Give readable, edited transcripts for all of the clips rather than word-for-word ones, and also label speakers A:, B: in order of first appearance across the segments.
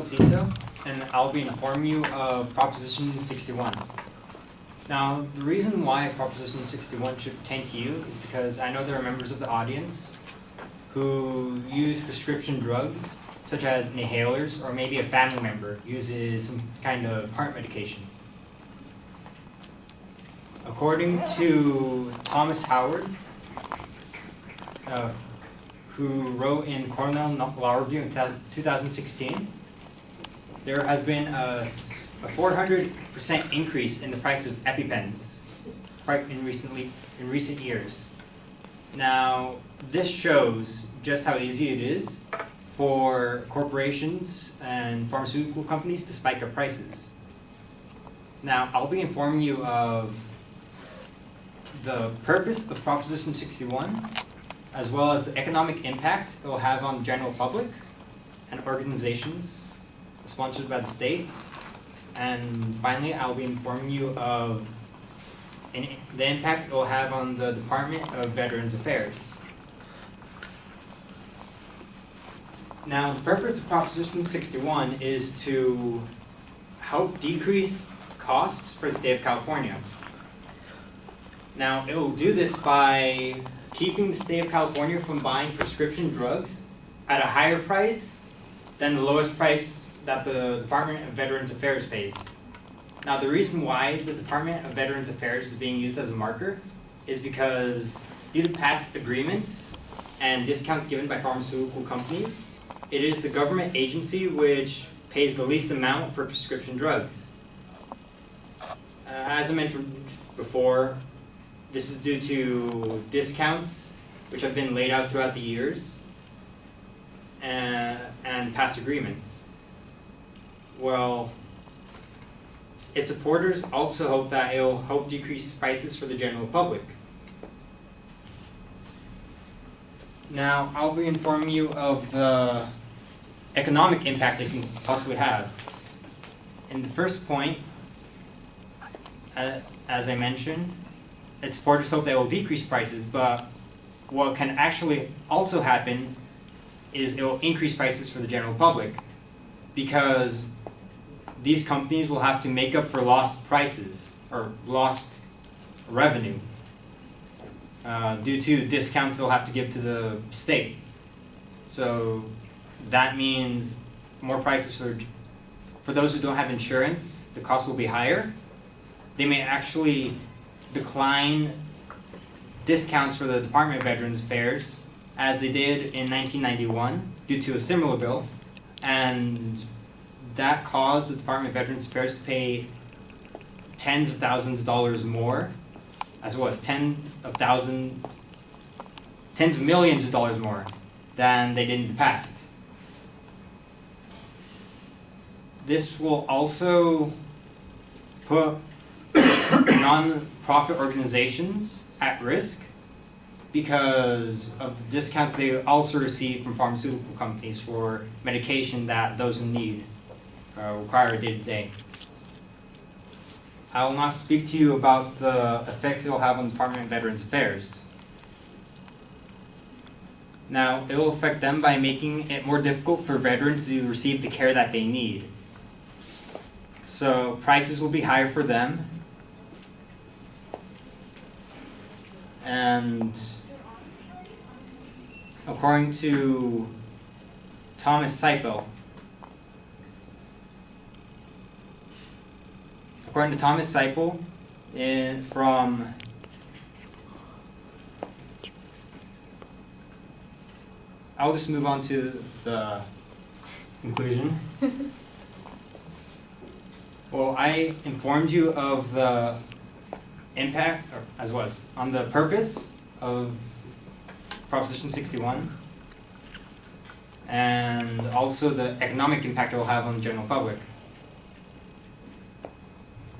A: CISO, and I'll be informing you of Proposition 61. Now, the reason why Proposition 61 should pertain to you is because I know there are members of the audience who use prescription drugs, such as inhalers, or maybe a family member uses some kind of heart medication. According to Thomas Howard, who wrote in Cornell Law Review in 2016, there has been a 400% increase in the price of EpiPens in recent years. Now, this shows just how easy it is for corporations and pharmaceutical companies to spike up prices. Now, I'll be informing you of the purpose of Proposition 61, as well as the economic impact it will have on the general public and organizations sponsored by the state. And finally, I'll be informing you of the impact it will have on the Department of Veterans Affairs. Now, the purpose of Proposition 61 is to help decrease costs for the state of California. Now, it will do this by keeping the state of California from buying prescription drugs at a higher price than the lowest price that the Department of Veterans Affairs pays. Now, the reason why the Department of Veterans Affairs is being used as a marker is because due to past agreements and discounts given by pharmaceutical companies, it is the government agency which pays the least amount for prescription drugs. As I mentioned before, this is due to discounts which have been laid out throughout the years and past agreements. Well, its supporters also hope that it'll help decrease prices for the general public. Now, I'll be informing you of the economic impact it can possibly have. In the first point, as I mentioned, its supporters hope that it will decrease prices, but what can actually also happen is it will increase prices for the general public, because these companies will have to make up for lost prices or lost revenue due to discounts they'll have to give to the state. So that means more prices for those who don't have insurance. The cost will be higher. They may actually decline discounts for the Department of Veterans Affairs, as they did in 1991 due to a similar bill, and that caused the Department of Veterans Affairs to pay tens of thousands of dollars more, as well as tens of millions of dollars more than they did in the past. This will also put non-profit organizations at risk because of the discounts they also receive from pharmaceutical companies for medication that those in need require day to day. I will now speak to you about the effects it will have on the Department of Veterans Affairs. Now, it will affect them by making it more difficult for veterans to receive the care that they need. So prices will be higher for them, and according to Thomas Seipel, I'll just move on to the conclusion. Well, I informed you of the impact, as well as on the purpose of Proposition 61, and also the economic impact it will have on the general public.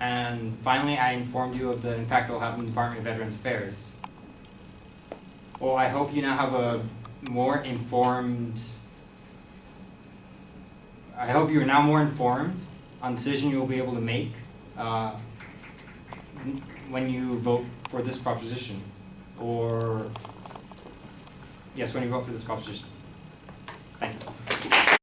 A: And finally, I informed you of the impact it will have on the Department of Veterans Affairs. Well, I hope you now have a more informed, I hope you are now more informed on the decision you will be able to make when you vote for this proposition, or yes, when you vote for this proposition. Thank you.